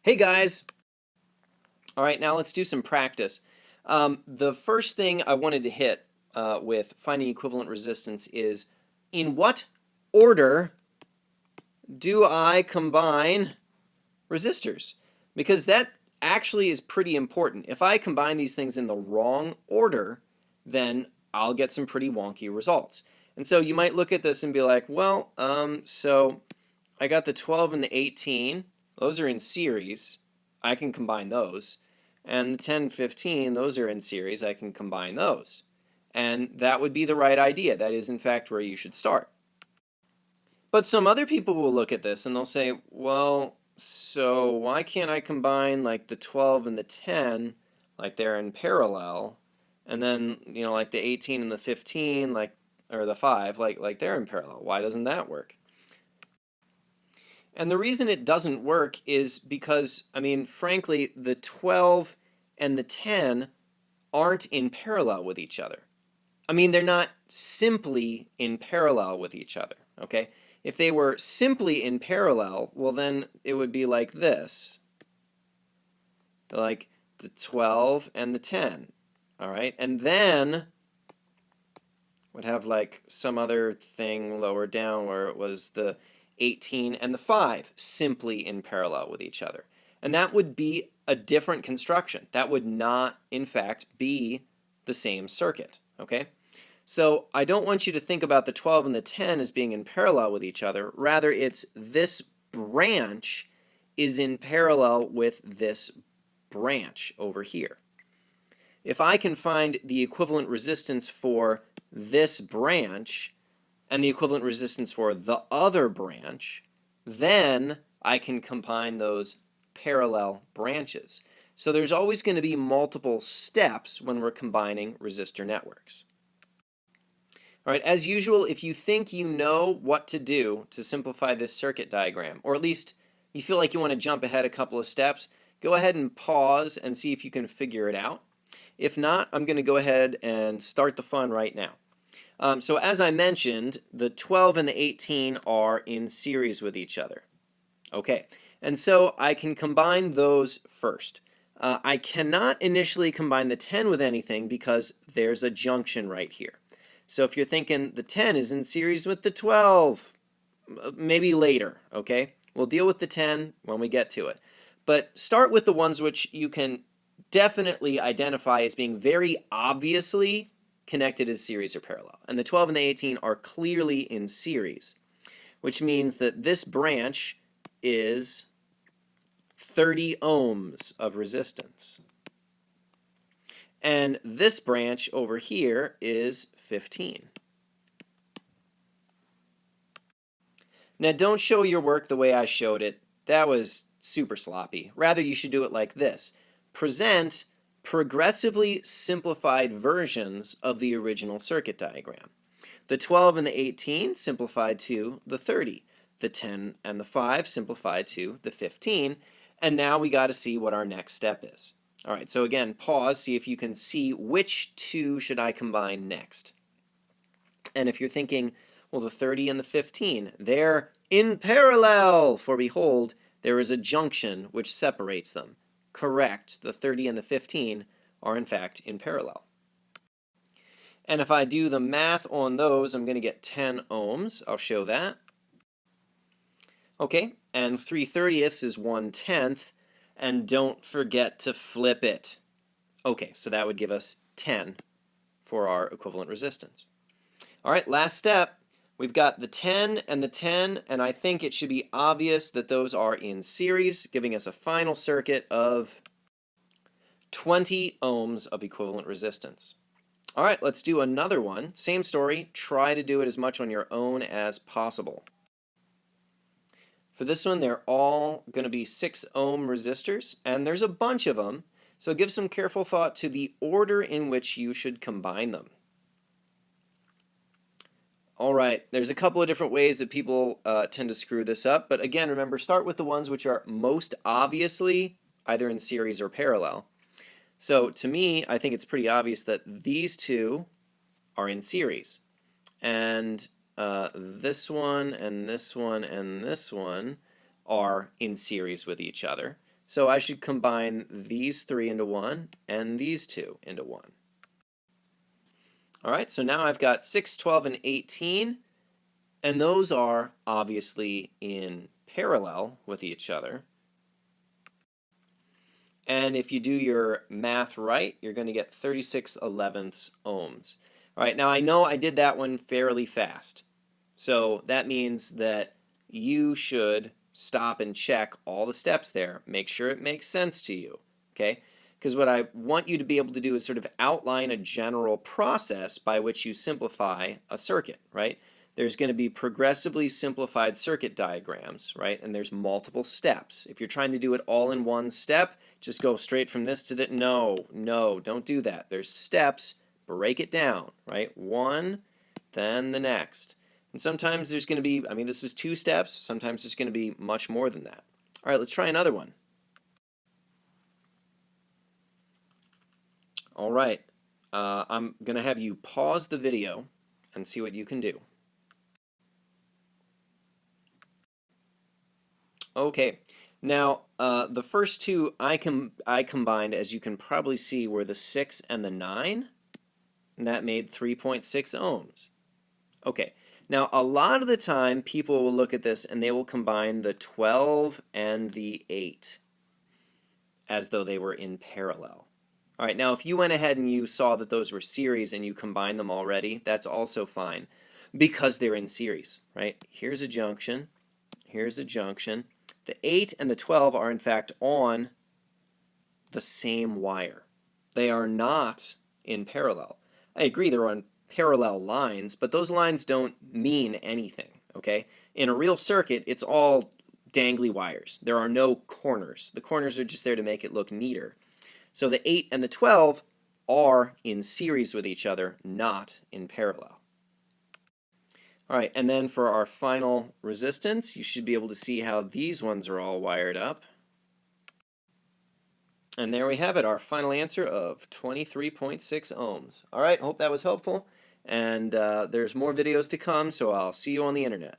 Hey guys! All right, now let's do some practice. The first thing I wanted to hit with finding equivalent resistance is, in what order do I combine resistors? Because that actually is pretty important. If I combine these things in the wrong order, then I'll get some pretty wonky results. And so you might look at this and be like, well, so I got the 12 and the 18. Those are in series. I can combine those. And the 10 and 15, those are in series. I can combine those. And that would be the right idea. That is, in fact, where you should start. But some other people will look at this and they'll say, well, so why can't I combine like the 12 and the 10 like they're in parallel, and then, like the 18 and the 15 or the 5 like they're in parallel? Why doesn't that work? And the reason it doesn't work is because, frankly, the 12 and the 10 aren't in parallel with each other. They're not simply in parallel with each other, okay? If they were simply in parallel, well, then it would be like this. Like the 12 and the 10, all right? And then would have like some other thing lower down where it was the 18 and the 5 simply in parallel with each other. And that would be a different construction. That would not, in fact, be the same circuit, okay? So I don't want you to think about the 12 and the 10 as being in parallel with each other. Rather, it's this branch is in parallel with this branch over here. If I can find the equivalent resistance for this branch and the equivalent resistance for the other branch, then I can combine those parallel branches. So there's always going to be multiple steps when we're combining resistor networks. All right, as usual, if you think you know what to do to simplify this circuit diagram, or at least you feel like you want to jump ahead a couple of steps, go ahead and pause and see if you can figure it out. If not, I'm going to go ahead and start the fun right now. So as I mentioned, the 12 and the 18 are in series with each other. Okay, and so I can combine those first. I cannot initially combine the 10 with anything because there's a junction right here. So if you're thinking the 10 is in series with the 12, maybe later, okay? We'll deal with the 10 when we get to it. But start with the ones which you can definitely identify as being very obviously connected as series or parallel. And the 12 and the 18 are clearly in series, which means that this branch is 30 ohms of resistance. And this branch over here is 15. Now don't show your work the way I showed it. That was super sloppy. Rather, you should do it like this. Present progressively simplified versions of the original circuit diagram. The 12 and the 18 simplified to the 30. The 10 and the 5 simplified to the 15. And now we got to see what our next step is. All right, so again, pause, see if you can see which two should I combine next. And if you're thinking, well, the 30 and the 15, they're in parallel, for behold, there is a junction which separates them. Correct, the 30 and the 15 are in fact in parallel. And if I do the math on those, I'm going to get 10 ohms. I'll show that. Okay, and 3/30ths is 1/10. And don't forget to flip it. Okay, so that would give us 10 for our equivalent resistance. All right, last step. We've got the 10 and the 10, and I think it should be obvious that those are in series, giving us a final circuit of 20 ohms of equivalent resistance. All right, let's do another one. Same story. Try to do it as much on your own as possible. For this one, they're all going to be 6 ohm resistors, and there's a bunch of them, so give some careful thought to the order in which you should combine them. All right, there's a couple of different ways that people tend to screw this up, but again, remember, start with the ones which are most obviously either in series or parallel. So to me, I think it's pretty obvious that these two are in series, and this one and this one and this one are in series with each other. So I should combine these three into one and these two into one. All right, so now I've got 6, 12, and 18, and those are obviously in parallel with each other. And if you do your math right, you're going to get 36/11 ohms. All right, now I know I did that one fairly fast. So that means that you should stop and check all the steps there. Make sure it makes sense to you, okay? Because what I want you to be able to do is sort of outline a general process by which you simplify a circuit, right? There's going to be progressively simplified circuit diagrams, right? And there's multiple steps. If you're trying to do it all in one step, just go straight from this to that. No, don't do that. There's steps. Break it down, right? One, then the next. And sometimes there's going to be, this was 2 steps. Sometimes there's going to be much more than that. All right, let's try another one. All right, I'm going to have you pause the video and see what you can do. Okay, now the first two I combined, as you can probably see, were the 6 and the 9, and that made 3.6 ohms. Okay, now a lot of the time people will look at this and they will combine the 12 and the 8 as though they were in parallel. All right, now if you went ahead and you saw that those were series and you combined them already, that's also fine because they're in series, right? Here's a junction, here's a junction. The 8 and the 12 are in fact on the same wire. They are not in parallel. I agree they're on parallel lines, but those lines don't mean anything, okay? In a real circuit, it's all dangly wires. There are no corners. The corners are just there to make it look neater. So the 8 and the 12 are in series with each other, not in parallel. All right, and then for our final resistance, you should be able to see how these ones are all wired up. And there we have it, our final answer of 23.6 ohms. All right, hope that was helpful. And there's more videos to come, so I'll see you on the internet.